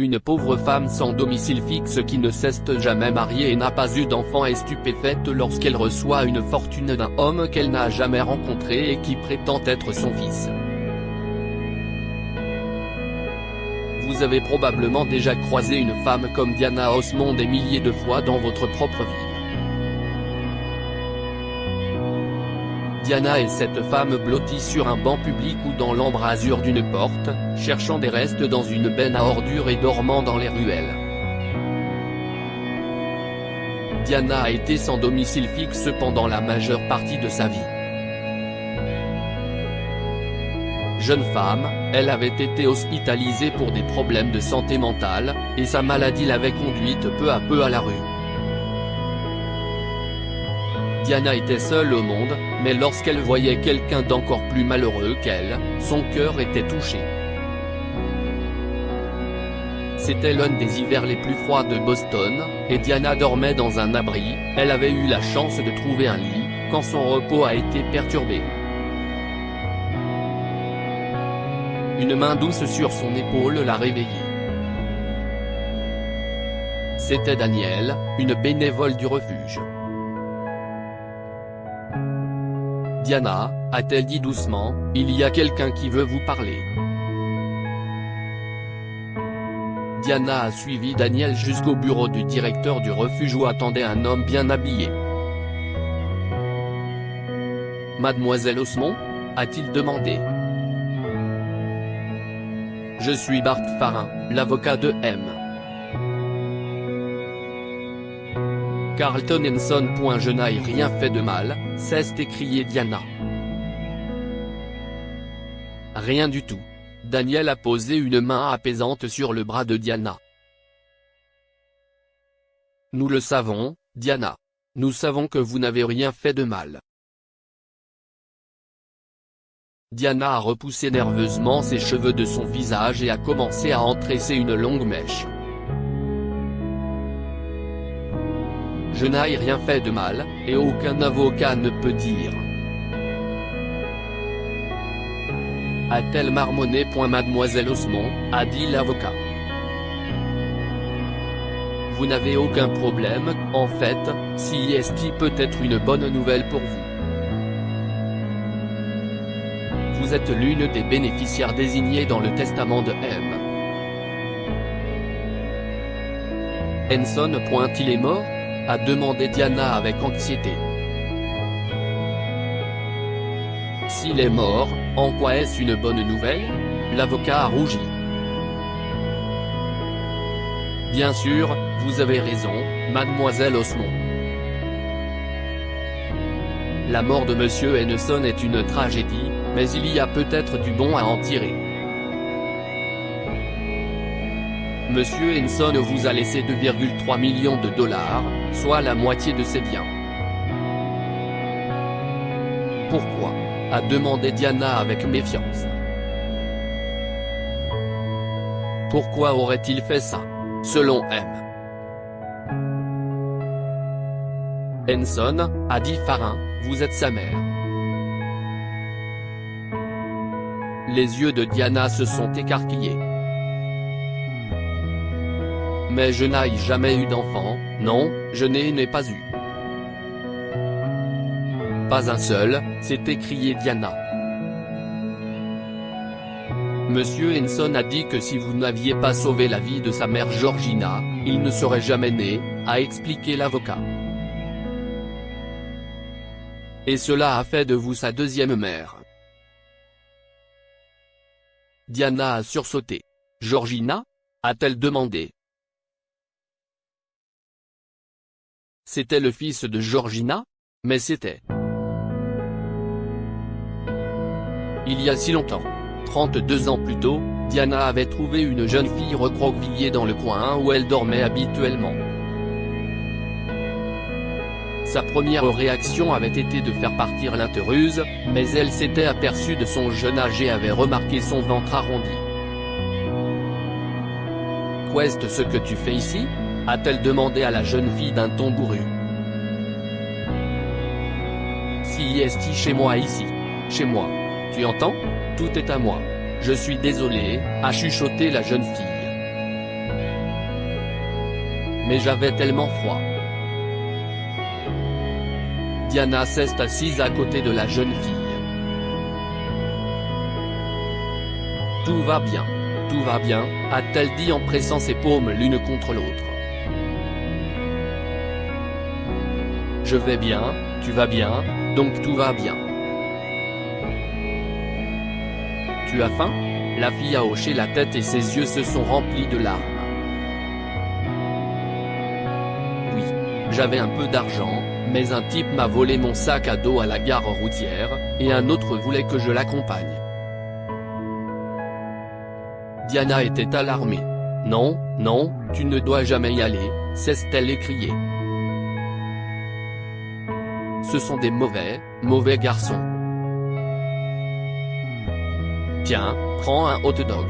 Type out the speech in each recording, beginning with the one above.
Une pauvre femme sans domicile fixe qui ne s'est jamais mariée et n'a pas eu d'enfant est stupéfaite lorsqu'elle reçoit une fortune d'un homme qu'elle n'a jamais rencontré et qui prétend être son fils. Vous avez probablement déjà croisé une femme comme Diana Osmond des milliers de fois dans votre propre vie. Diana est cette femme blottie sur un banc public ou dans l'embrasure d'une porte, cherchant des restes dans une benne à ordures et dormant dans les ruelles. Diana a été sans domicile fixe pendant la majeure partie de sa vie. Jeune femme, elle avait été hospitalisée pour des problèmes de santé mentale, et sa maladie l'avait conduite peu à peu à la rue. Diana était seule au monde, mais lorsqu'elle voyait quelqu'un d'encore plus malheureux qu'elle, son cœur était touché. C'était l'un des hivers les plus froids de Boston, et Diana dormait dans un abri. Elle avait eu la chance de trouver un lit, quand son repos a été perturbé. Une main douce sur son épaule l'a réveillée. C'était Danielle, une bénévole du refuge. Diana, a-t-elle dit doucement, il y a quelqu'un qui veut vous parler. Diana a suivi Danielle jusqu'au bureau du directeur du refuge où attendait un homme bien habillé. Mademoiselle Osmond ? A-t-il demandé. Je suis Bart Farin, l'avocat de M. Carlton Henson. Je n'ai rien fait de mal, s'est écriée Diana. Rien du tout. Daniel a posé une main apaisante sur le bras de Diana. Nous le savons, Diana. Nous savons que vous n'avez rien fait de mal. Diana a repoussé nerveusement ses cheveux de son visage et a commencé à en tresser une longue mèche. Je n'ai rien fait de mal, et aucun avocat ne peut dire. A-t-elle marmonné. Mademoiselle Osmond, a dit l'avocat. Vous n'avez aucun problème, en fait, si est peut être une bonne nouvelle pour vous. Vous êtes l'une des bénéficiaires désignées dans le testament de M. Henson. Il est mort ? A demandé Diana avec anxiété. S'il est mort, en quoi est-ce une bonne nouvelle ? L'avocat a rougi. Bien sûr, vous avez raison, mademoiselle Osmond. La mort de Monsieur Henson est une tragédie, mais il y a peut-être du bon à en tirer. Monsieur Henson vous a laissé 2,3 millions de dollars, soit la moitié de ses biens. Pourquoi ? A demandé Diana avec méfiance. Pourquoi aurait-il fait ça, selon M. Henson, a dit Farin, vous êtes sa mère. Les yeux de Diana se sont écarquillés. Mais je n'ai jamais eu d'enfant, non, je n'ai pas eu. Pas un seul, s'est écriée Diana. Monsieur Henson a dit que si vous n'aviez pas sauvé la vie de sa mère Georgina, il ne serait jamais né, a expliqué l'avocat. Et cela a fait de vous sa deuxième mère. Diana a sursauté. Georgina ? A-t-elle demandé. C'était le fils de Georgina ? Mais c'était. Il y a si longtemps. 32 ans plus tôt, Diana avait trouvé une jeune fille recroquevillée dans le coin où elle dormait habituellement. Sa première réaction avait été de faire partir l'intruseuse, mais elle s'était aperçue de son jeune âge et avait remarqué son ventre arrondi. « Qu'est-ce ce que tu fais ici ?» a-t-elle demandé à la jeune fille d'un ton bourru. « Si est chez moi ici. Chez moi. Tu entends ? Tout est à moi. Je suis désolée, a chuchoté la jeune fille. mais j'avais tellement froid. Diana s'est assise à côté de la jeune fille. Tout va bien, a-t-elle dit en pressant ses paumes l'une contre l'autre. Je vais bien, tu vas bien, donc tout va bien. Tu as faim ? La fille a hoché la tête et ses yeux se sont remplis de larmes. Oui, j'avais un peu d'argent, mais un type m'a volé mon sac à dos à la gare routière, et un autre voulait que je l'accompagne. Diana était alarmée. Non, non, tu ne dois jamais y aller, s'est-elle écriée. Ce sont des mauvais garçons. Tiens, prends un hot dog.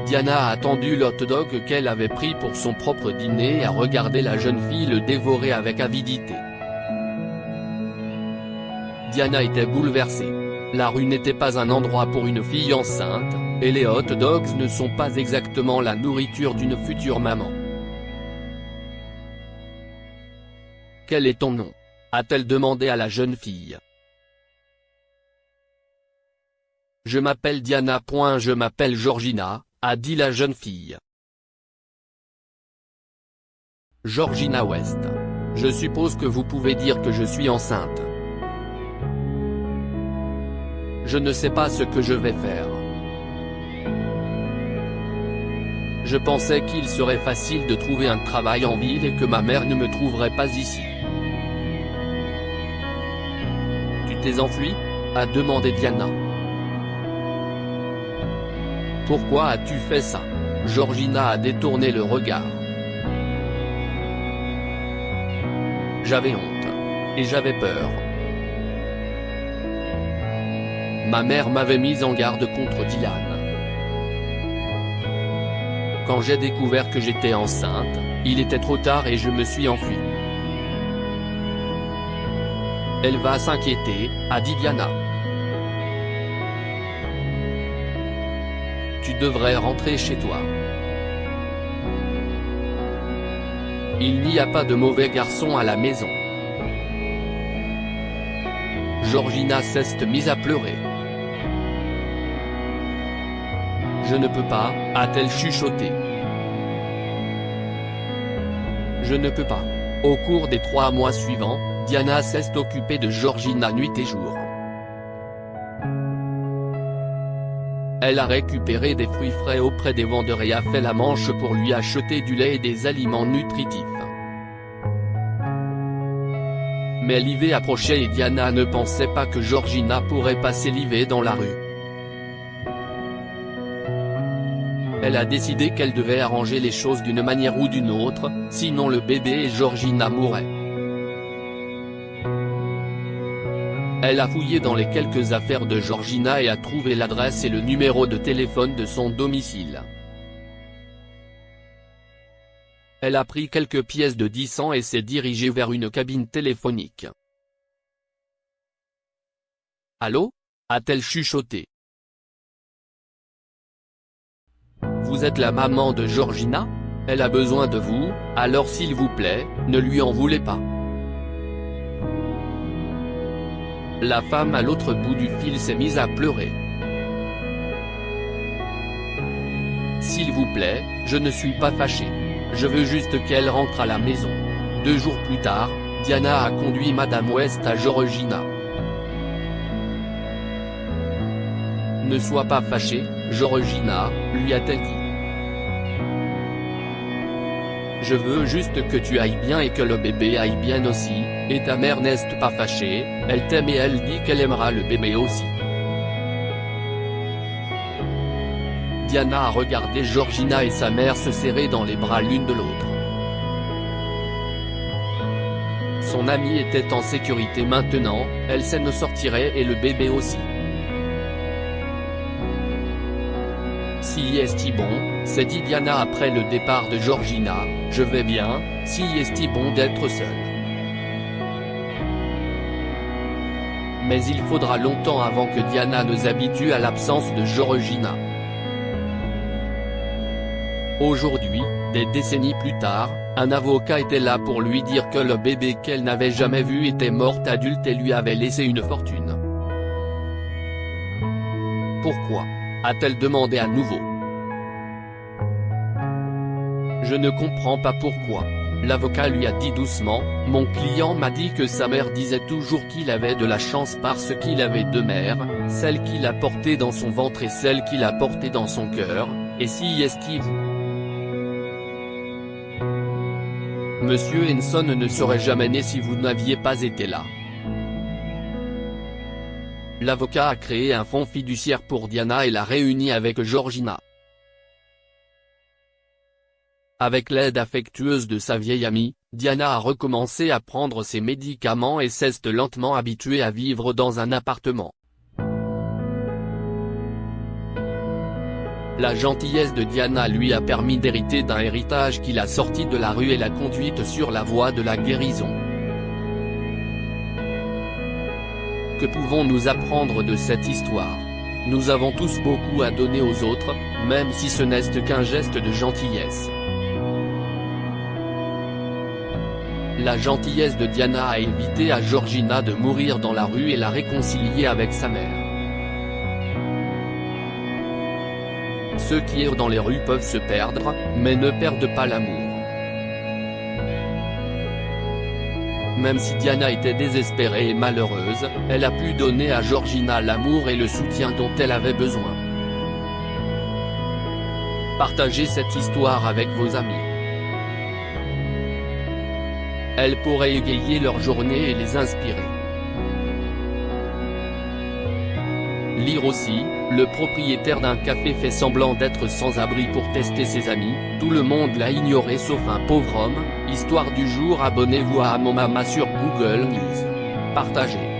Diana a attendu le hot dog qu'elle avait pris pour son propre dîner et a regardé la jeune fille le dévorer avec avidité. Diana était bouleversée. La rue n'était pas un endroit pour une fille enceinte, et les hot dogs ne sont pas exactement la nourriture d'une future maman. Quel est ton nom ? A-t-elle demandé à la jeune fille. Je m'appelle Diana. Je m'appelle Georgina, a dit la jeune fille. Georgina West. Je suppose que vous pouvez dire que je suis enceinte. Je ne sais pas ce que je vais faire. Je pensais qu'il serait facile de trouver un travail en ville et que ma mère ne me trouverait pas ici. Tu t'es enfui ? A demandé Diana. Pourquoi as-tu fait ça ? Georgina a détourné le regard. J'avais honte. Et j'avais peur. Ma mère m'avait mise en garde contre Dylan. Quand j'ai découvert que j'étais enceinte, il était trop tard et je me suis enfui. Elle va s'inquiéter, a dit Diana. Tu devrais rentrer chez toi. Il n'y a pas de mauvais garçon à la maison. Georgina s'est mise à pleurer. Je ne peux pas, a-t-elle chuchoté. Je ne peux pas. Au cours des 3 mois suivants, Diana s'est occupée de Georgina nuit et jour. Elle a récupéré des fruits frais auprès des vendeurs et a fait la manche pour lui acheter du lait et des aliments nutritifs. Mais l'hiver approchait et Diana ne pensait pas que Georgina pourrait passer l'hiver dans la rue. Elle a décidé qu'elle devait arranger les choses d'une manière ou d'une autre, sinon le bébé et Georgina mourraient. Elle a fouillé dans les quelques affaires de Georgina et a trouvé l'adresse et le numéro de téléphone de son domicile. Elle a pris quelques pièces de 10 cents et s'est dirigée vers une cabine téléphonique. « Allô » a-t-elle chuchoté. « Vous êtes la maman de Georgina ? Elle a besoin de vous, alors s'il vous plaît, ne lui en voulez pas. » La femme à l'autre bout du fil s'est mise à pleurer. « S'il vous plaît, je ne suis pas fâchée. Je veux juste qu'elle rentre à la maison. » 2 jours plus tard, Diana a conduit Madame West à Georgina. « Ne sois pas fâchée, Georgina, lui a-t-elle dit. Je veux juste que tu ailles bien et que le bébé aille bien aussi, et ta mère n'est pas fâchée, elle t'aime et elle dit qu'elle aimera le bébé aussi. » Diana a regardé Georgina et sa mère se serrer dans les bras l'une de l'autre. Son amie était en sécurité maintenant, elle s'en sortirait et le bébé aussi. Si est bon, s'est dit Diana après le départ de Georgina, je vais bien, si est bon d'être seule. Mais il faudra longtemps avant que Diana ne s'habitue à l'absence de Georgina. Aujourd'hui, des décennies plus tard, Un avocat était là pour lui dire que le bébé qu'elle n'avait jamais vu était morte adulte et lui avait laissé une fortune. Pourquoi ? A-t-elle demandé à nouveau. Je ne comprends pas pourquoi. L'avocat lui a dit doucement, mon client m'a dit que sa mère disait toujours qu'il avait de la chance parce qu'il avait deux mères, celle qu'il a portée dans son ventre et celle qu'il a portée dans son cœur, et si est-il. Monsieur Henson ne serait jamais né si vous n'aviez pas été là. L'avocat a créé un fonds fiduciaire pour Diana et l'a réuni avec Georgina. Avec l'aide affectueuse de sa vieille amie, Diana a recommencé à prendre ses médicaments et s'est lentement habituée à vivre dans un appartement. La gentillesse de Diana lui a permis d'hériter d'un héritage qui l'a sortie de la rue et l'a conduite sur la voie de la guérison. Que pouvons-nous apprendre de cette histoire ? Nous avons tous beaucoup à donner aux autres, même si ce n'est qu'un geste de gentillesse. La gentillesse de Diana a évité à Georgina de mourir dans la rue et l'a réconciliée avec sa mère. Ceux qui errent dans les rues peuvent se perdre, mais ne perdent pas l'amour. Même si Diana était désespérée et malheureuse, elle a pu donner à Georgina l'amour et le soutien dont elle avait besoin. Partagez cette histoire avec vos amis. Elle pourrait égayer leur journée et les inspirer. Lire aussi, le propriétaire d'un café fait semblant d'être sans abri pour tester ses amis, tout le monde l'a ignoré sauf un pauvre homme. Histoire du jour. Abonnez-vous à Mon Mama sur Google News. Partagez.